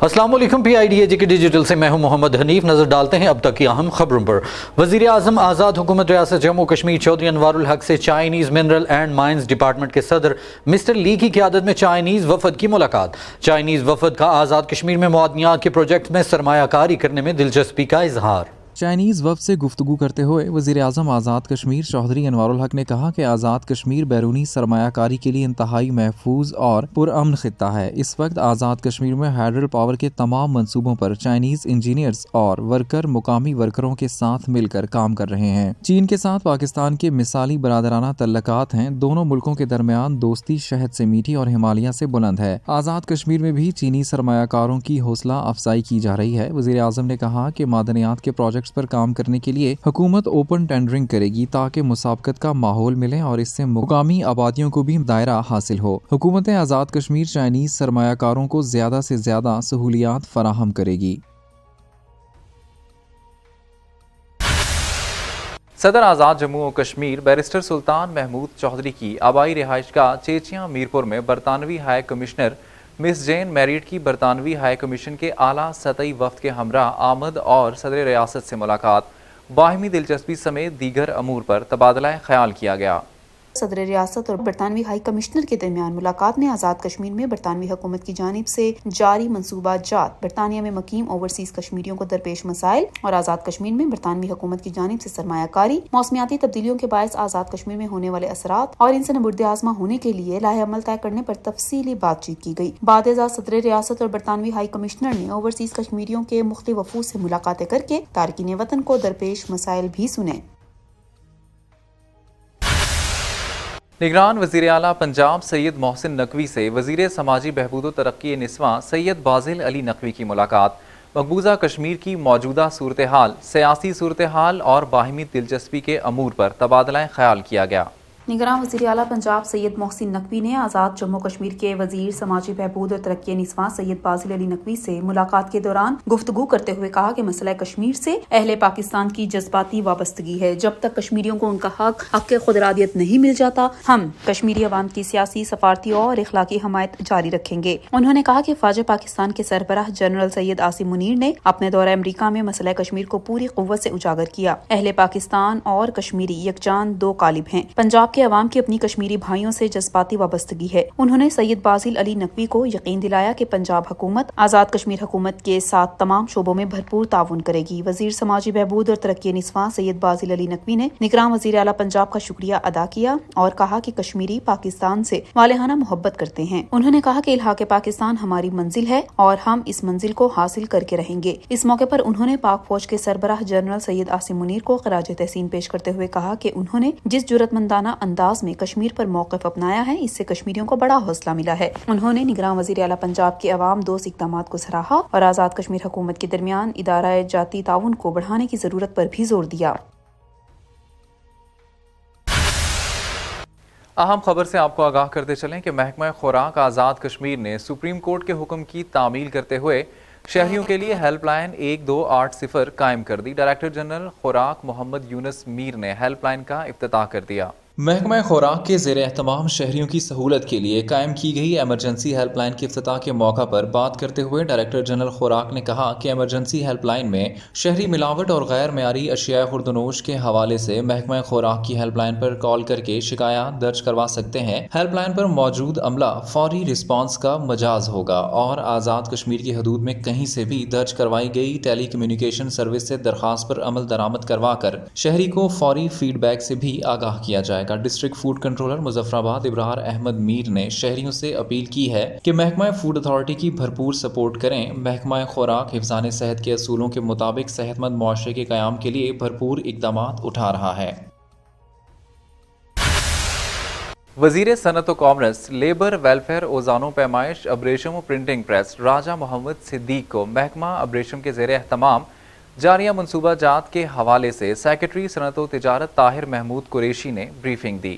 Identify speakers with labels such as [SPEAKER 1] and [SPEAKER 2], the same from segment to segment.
[SPEAKER 1] السلام علیکم، پی I D easy کی ڈیجیٹل سے میں ہوں محمد حنیف۔ نظر ڈالتے ہیں اب تک کی اہم خبروں پر۔ وزیر اعظم آزاد حکومت ریاست جموں کشمیر چودھری انوار الحق سے Chinese mineral and mines department کے صدر مسٹر لی کی قیادت میں چائنیز وفد کی ملاقات۔ چائنیز وفد کا آزاد کشمیر میں معدنیات کے پروجیکٹ میں سرمایہ کاری کرنے میں دلچسپی کا اظہار۔
[SPEAKER 2] چائنیز وفد سے گفتگو کرتے ہوئے وزیر اعظم آزاد کشمیر چودھری انوار الحق نے کہا کہ آزاد کشمیر بیرونی سرمایہ کاری کے لیے انتہائی محفوظ اور پرامن خطہ ہے۔ اس وقت آزاد کشمیر میں ہائیڈرل پاور کے تمام منصوبوں پر چائنیز انجینئرز اور ورکر مقامی ورکروں کے ساتھ مل کر کام کر رہے ہیں۔ چین کے ساتھ پاکستان کے مثالی برادرانہ تعلقات ہیں۔ دونوں ملکوں کے درمیان دوستی شہد سے میٹھی اور ہمالیہ سے بلند ہے۔ آزاد کشمیر میں بھی چینی سرمایہ کاروں کی حوصلہ افزائی کی جا رہی ہے۔ وزیر اعظم نے کہا کہ معدنیات کے پروجیکٹ پر کام کرنے کے لیے حکومت اوپن ٹینڈرنگ کرے گی تاکہ مسابقت کا ماحول ملے اور اس سے مقامی آبادیوں کو بھی دائرہ حاصل ہو۔ حکومت آزاد کشمیر چائنیز سرمایہ کاروں کو زیادہ سے زیادہ سہولیات فراہم کرے گی۔
[SPEAKER 3] صدر آزاد جموں و کشمیر بیرسٹر سلطان محمود چودھری کی آبائی رہائش گاہ چیچیاں میرپور میں برطانوی ہائی کمشنر مس جین میریٹ کی برطانوی ہائی کمیشن کے اعلیٰ سطحی وفد کے ہمراہ آمد اور صدر ریاست سے ملاقات، باہمی دلچسپی سمیت دیگر امور پر تبادلہ خیال کیا گیا۔
[SPEAKER 4] صدر ریاست اور برطانوی ہائی کمشنر کے درمیان ملاقات میں آزاد کشمیر میں برطانوی حکومت کی جانب سے جاری منصوبہ جات، برطانیہ میں مقیم اوورسیز کشمیریوں کو درپیش مسائل اور آزاد کشمیر میں برطانوی حکومت کی جانب سے سرمایہ کاری، موسمیاتی تبدیلیوں کے باعث آزاد کشمیر میں ہونے والے اثرات اور ان سے نبرد آزما ہونے کے لیے لاہ عمل طے کرنے پر تفصیلی بات چیت کی گئی۔ بعد ازاں صدر ریاست اور برطانوی ہائی کمشنر نے اوورسیز کشمیریوں کے مختلف وفود سے ملاقاتیں کر کے تارکین وطن کو درپیش مسائل بھی سنے۔
[SPEAKER 3] نگران وزیر اعلیٰ پنجاب سید محسن نقوی سے وزیر سماجی بہبود و ترقی نسواں سید بازل علی نقوی کی ملاقات، مقبوضہ کشمیر کی موجودہ صورتحال، سیاسی صورتحال اور باہمی دلچسپی کے امور پر تبادلہ خیال کیا گیا۔
[SPEAKER 4] نگراں وزیر اعلیٰ پنجاب سید محسن نقوی نے آزاد جموں کشمیر کے وزیر سماجی بہبود اور ترقی نسواں سید بازل علی نقوی سے ملاقات کے دوران گفتگو کرتے ہوئے کہا کہ مسئلہ کشمیر سے اہل پاکستان کی جذباتی وابستگی ہے۔ جب تک کشمیریوں کو ان کا حق خود ارادیت نہیں مل جاتا، ہم کشمیری عوام کی سیاسی، سفارتی اور اخلاقی حمایت جاری رکھیں گے۔ انہوں نے کہا کہ فوج پاکستان کے سربراہ جنرل سید عاصم منیر نے اپنے دورہ امریکہ میں مسئلہ کشمیر کو پوری قوت سے اجاگر کیا۔ اہل پاکستان اور کشمیری یکجان دو قالب ہیں۔ پنجاب کے عوام کی اپنی کشمیری بھائیوں سے جذباتی وابستگی ہے۔ انہوں نے سید بازل علی نقوی کو یقین دلایا کہ پنجاب حکومت آزاد کشمیر حکومت کے ساتھ تمام شعبوں میں بھرپور تعاون کرے گی۔ وزیر سماجی بہبود اور ترقی نسواں سید بازل علی نقوی نے نگراں وزیر اعلیٰ پنجاب کا شکریہ ادا کیا اور کہا کہ کشمیری پاکستان سے والہانہ محبت کرتے ہیں۔ انہوں نے کہا کہ الحاق پاکستان ہماری منزل ہے اور ہم اس منزل کو حاصل کر کے رہیں گے۔ اس موقع پر انہوں نے پاک فوج کے سربراہ جنرل سید عاصم منیر کو خراج تحسین پیش کرتے ہوئے کہا کہ انہوں نے جس جرأتمندانہ انداز میں کشمیر پر موقف اپنایا ہے، اس سے کشمیریوں کو بڑا حوصلہ ملا ہے۔ انہوں نے نگراں وزیر اعلیٰ پنجاب کے عوام دوست اقدامات کو سراہا اور آزاد کشمیر حکومت کے درمیان ادارہ جاتی تعاون کو بڑھانے کی ضرورت پر بھی زور دیا۔
[SPEAKER 3] اہم خبر سے آپ کو آگاہ کرتے چلیں کہ محکمہ خوراک آزاد کشمیر نے سپریم کورٹ کے حکم کی تعمیل کرتے ہوئے شہریوں کے لیے ہیلپ لائن 1280 قائم کر دی۔ ڈائریکٹر جنرل خوراک محمد یونس میر نے ہیلپ لائن کا افتتاح کر دیا۔
[SPEAKER 2] محکمہ خوراک کے زیر اہتمام شہریوں کی سہولت کے لیے قائم کی گئی ایمرجنسی ہیلپ لائن کے افتتاح کے موقع پر بات کرتے ہوئے ڈائریکٹر جنرل خوراک نے کہا کہ ایمرجنسی ہیلپ لائن میں شہری ملاوٹ اور غیر معیاری اشیاء خوردنوش کے حوالے سے محکمہ خوراک کی ہیلپ لائن پر کال کر کے شکایات درج کروا سکتے ہیں۔ ہیلپ لائن پر موجود عملہ فوری رسپانس کا مجاز ہوگا اور آزاد کشمیر کی حدود میں کہیں سے بھی درج کروائی گئی ٹیلی کمیونیکیشن سروس سے درخواست پر عمل درآمد کروا کر شہری کو فوری فیڈ بیک سے بھی آگاہ کیا جائے گا۔ ڈسٹرکٹ فوڈ کنٹرولر مظفر آباد ابرار احمد میر نے شہریوں سے اپیل کی ہے کہ محکمہ فوڈ اتھارٹی کی بھرپور سپورٹ کریں۔ محکمہ خوراک حفظان صحت کے اصولوں کے مطابق صحت مند معاشرے کے قیام کے لیے بھرپور اقدامات اٹھا رہا ہے۔
[SPEAKER 3] وزیر صنعت و کامرس، لیبر ویلفیئر اوزانوں پیمائش ابریشم و پرنٹنگ پریس راجہ محمد صدیق کو محکمہ ابریشم کے زیر اہتمام جاریہ منصوبہ جات کے حوالے سے سیکرٹری صنعت و تجارت طاہر محمود قریشی نے بریفنگ دی۔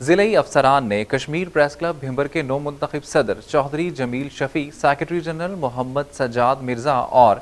[SPEAKER 3] ضلعی افسران نے کشمیر پریس کلب بھمبر کے نو منتخب صدر چودھری جمیل شفیع، سیکرٹری جنرل محمد سجاد مرزا اور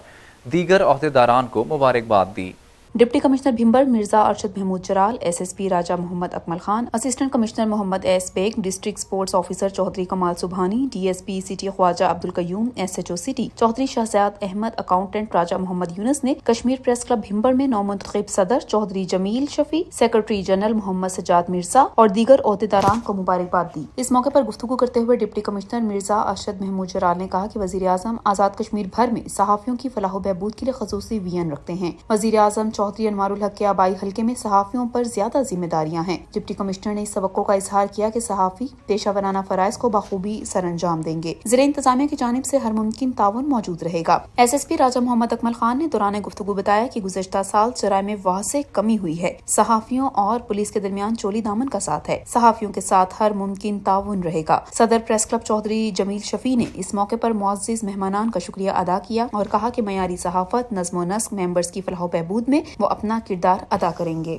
[SPEAKER 3] دیگر عہدیداران کو مبارکباد دی۔
[SPEAKER 4] Deputy commissioner Bhimber Mirza Arshad Mahmood Charal, S S P Raja Muhammad Akmal Khan, assistant commissioner Muhammad S Baig, district sports officer Chaudhry Kamal Subhani, D S P city Khawaja Abdul Qayyum, S H O city Chaudhry Shahzad Ahmed, accountant Raja Muhammad Younis نے کشمیر پریس کلب بھمبر میں نو منتخب صدر چودھری جمیل شفیع، سیکرٹری جنرل محمد سجاد مرزا اور دیگر عہدیداران کو مبارکباد دی۔ اس موقع پر گفتگو کرتے ہوئے ڈپٹی کمشنر مرزا ارشد محمود چرال نے کہا کہ وزیر اعظم آزاد کشمیر بھر میں صحافیوں کی فلاح و بہبود کے لیے خصوصی ویژن رکھتے ہیں۔ وزیر اعظم چودھری انوار الحق کے آبائی حلقے میں صحافیوں پر زیادہ ذمہ داریاں ہیں۔ ڈپٹی کمشنر نے اس توقع کا اظہار کیا کہ صحافی پیشہ ورانہ فرائض کو بخوبی سر انجام دیں گے۔ ضلع انتظامیہ کی جانب سے ہر ممکن تعاون موجود رہے گا۔ S S P Raja Muhammad Akmal Khan نے دوران گفتگو بتایا کہ گزشتہ سال جرائم میں واضح کمی ہوئی ہے۔ صحافیوں اور پولیس کے درمیان چولی دامن کا ساتھ ہے۔ صحافیوں کے ساتھ ہر ممکن تعاون رہے گا۔ صدر پریس کلب چودھری جمیل شفیع نے اس موقع پر معزز مہمانان کا شکریہ ادا کیا اور کہا کہ معیاری صحافت، نظم و نسق، ممبرز کی فلاح و بہبود میں وہ اپنا کردار ادا کریں گے۔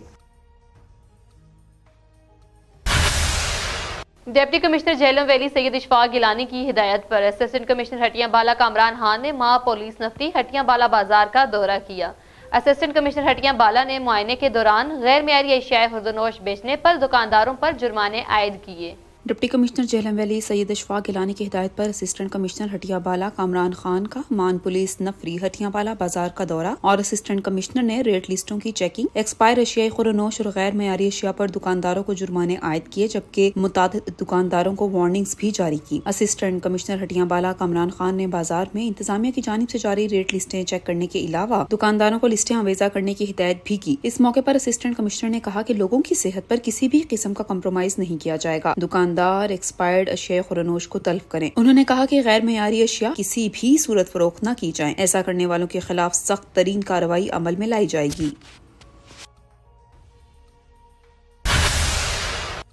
[SPEAKER 5] ڈپٹی کمشنر جہلم ویلی سید اشفاق گیلانی کی ہدایت پر اسسٹنٹ کمشنر ہٹیاں بالا کامران خان نے ماں پولیس نفتی ہٹیاں بالا بازار کا دورہ کیا۔ اسسٹنٹ کمشنر ہٹیاں بالا نے معائنے کے دوران غیر معیاری اشیاء خوردونوش بیچنے پر دکانداروں پر جرمانے عائد کیے۔
[SPEAKER 4] ڈپٹی کمشنر جہلم ویلی سید اشفاق گیلانی کی ہدایت پر اسسٹنٹ کمشنر ہٹیا بالا کامران خان کا مان پولیس نفری ہٹیا بالا بازار کا دورہ اور اسسٹنٹ کمشنر نے ریٹ لسٹوں کی چیکنگ، ایکسپائر اشیاء خوردونوش اور غیر معیاری اشیاء پر دکانداروں کو جرمانے عائد کیے، جبکہ متعدد دکانداروں کو وارننگز بھی جاری کی۔ اسسٹنٹ کمشنر ہٹیا بالا کامران خان نے بازار میں انتظامیہ کی جانب سے جاری ریٹ لسٹیں چیک کرنے کے علاوہ دکانداروں کو لسٹیں آویزہ کرنے کی ہدایت بھی کی۔ اس موقع پر اسسٹنٹ کمشنر نے کہا کہ لوگوں کی صحت پر کسی بھی قسم کا کمپرومائز نہیں کیا جائے گا۔ دکاندار ایکسپائرڈ اشیاء خوردونوش کو تلف کریں۔ انہوں نے کہا کہ غیر معیاری اشیاء کسی بھی صورت فروخت نہ کی جائیں۔ ایسا کرنے والوں کے خلاف سخت ترین کارروائی عمل میں لائی جائے گی۔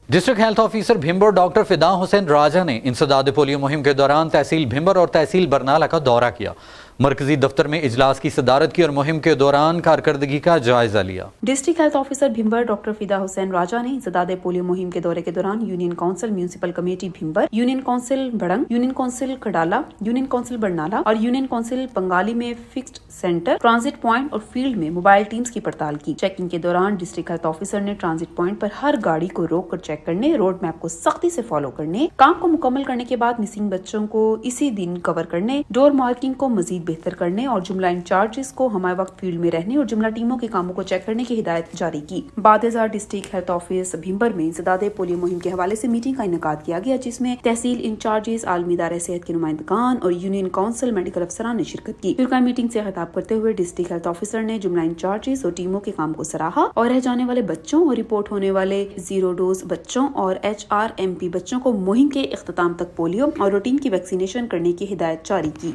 [SPEAKER 1] District health officer Bhimber doctor فدا حسین راجہ نے انسداد پولیو مہم کے دوران تحصیل بھمبر اور تحصیل برنالہ کا دورہ کیا۔ مرکزی دفتر میں اجلاس کی صدارت کی اور مہم کے دوران کارکردگی کا جائزہ لیا۔
[SPEAKER 4] District health officer Bhimber doctor فدا حسین راجہ نے انسداد پولیو مہم کے دورے کے دوران union council municipal committee Bhimber, union council Barang, union council Kadala, union council Barnala اور یونین کونسل پنگالی میں فکسڈ سینٹر، ٹرانزٹ پوائنٹ اور فیلڈ میں موبائل ٹیمز کی پڑتال کی۔ چیکنگ کے دوران ڈسٹرکٹ ہیلتھ آفیسر نے ٹرانزٹ پوائنٹ پر ہر گاڑی کو روک کر چیک کرنے، روڈ میپ کو سختی سے فالو کرنے، کام کو مکمل کرنے کے بعد مسنگ بچوں کو اسی دن کور کرنے، ڈور مارکنگ کو مزید بہتر کرنے اور جملہ انچارجز کو ہمہ وقت فیلڈ میں رہنے اور جملہ ٹیموں کے کاموں کو چیک کرنے کی ہدایت جاری کی۔ بعد ازاں ڈسٹرکٹ ہیلتھ آفس بھمبر میں انسداد پولیو مہم کے حوالے سے میٹنگ کا انعقاد کیا گیا، جس میں تحصیل انچارجز، عالمی ادارہ صحت کے نمائندگان اور یونین کونسل میڈیکل افسران نے شرکت کی۔ فرقہ میٹنگ سے خطاب کرتے ہوئے ڈسٹرکٹ ہیلتھ آفیسر نے جملہ انچارجز اور ٹیموں کے کام کو سراہا اور رہ جانے والے بچوں اور رپورٹ ہونے والے زیرو ڈوز بچوں اور HRMP بچوں کو مہم کے اختتام تک پولیو اور روٹین کی ویکسینیشن کرنے کی ہدایت جاری کی۔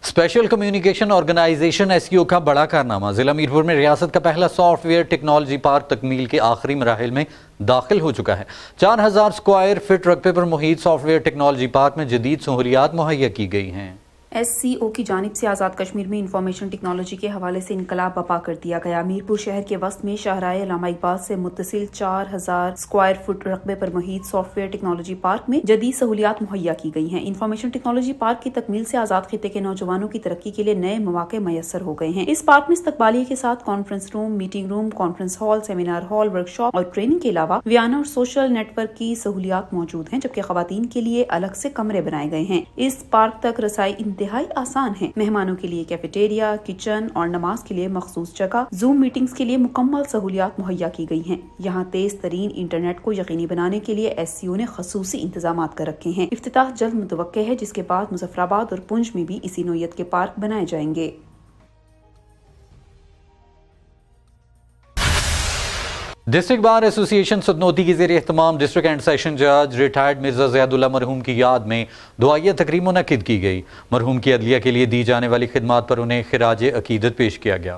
[SPEAKER 1] اسپیشل کمیونیکیشن آرگنائزیشن SEO کا بڑا کارنامہ، ضلع میرپور میں ریاست کا پہلا سافٹ ویئر ٹیکنالوجی پارک تکمیل کے آخری مراحل میں داخل ہو چکا ہے۔ 4000 اسکوائر فٹ رقبے پر محیط سافٹ ویئر ٹیکنالوجی پارک میں جدید سہولیات مہیا کی گئی ہیں۔
[SPEAKER 4] SCO کی جانب سے آزاد کشمیر میں انفارمیشن ٹیکنالوجی کے حوالے سے انقلاب برپا کر دیا گیا۔ میرپور شہر کے وسط میں شاہراہ علامہ اقبال سے متصل 4000 اسکوائر فٹ رقبے پر محیط سافٹ ویئر ٹیکنالوجی پارک میں جدید سہولیات مہیا کی گئی ہیں۔ انفارمیشن ٹیکنالوجی پارک کی تکمیل سے آزاد خطے کے نوجوانوں کی ترقی کے لیے نئے مواقع میسر ہو گئے ہیں۔ اس پارک میں استقبالیہ کے ساتھ conference room, meeting room, conference hall, seminar hall, workshop اور ٹریننگ کے علاوہ ویانا اور سوشل نیٹ ورک کی سہولیات موجود ہیں، جبکہ خواتین کے لیے الگ سے کمرے بنائے گئے ہیں۔ اس پارک تک رسائی انتہائی آسان ہے۔ مہمانوں کے لیے کیفیٹیریا، کچن اور نماز کے لیے مخصوص جگہ، زوم میٹنگز کے لیے مکمل سہولیات مہیا کی گئی ہیں۔ یہاں تیز ترین انٹرنیٹ کو یقینی بنانے کے لیے SCO نے خصوصی انتظامات کر رکھے ہیں۔ افتتاح جلد متوقع ہے، جس کے بعد مظفر آباد اور پنچ میں بھی اسی نوعیت کے پارک بنائے جائیں گے۔
[SPEAKER 1] ڈسٹرکٹ بار ایسوسی ایشن سدنوتی کی زیر اہتمام ڈسٹرکٹ اینڈ سیشن جج ریٹائرڈ مرزا زیاد اللہ مرحوم کی یاد میں دعائیہ تقریب منعقد کی گئی۔ مرحوم کی عدلیہ کے لیے دی جانے والی خدمات پر انہیں خراج عقیدت پیش کیا گیا۔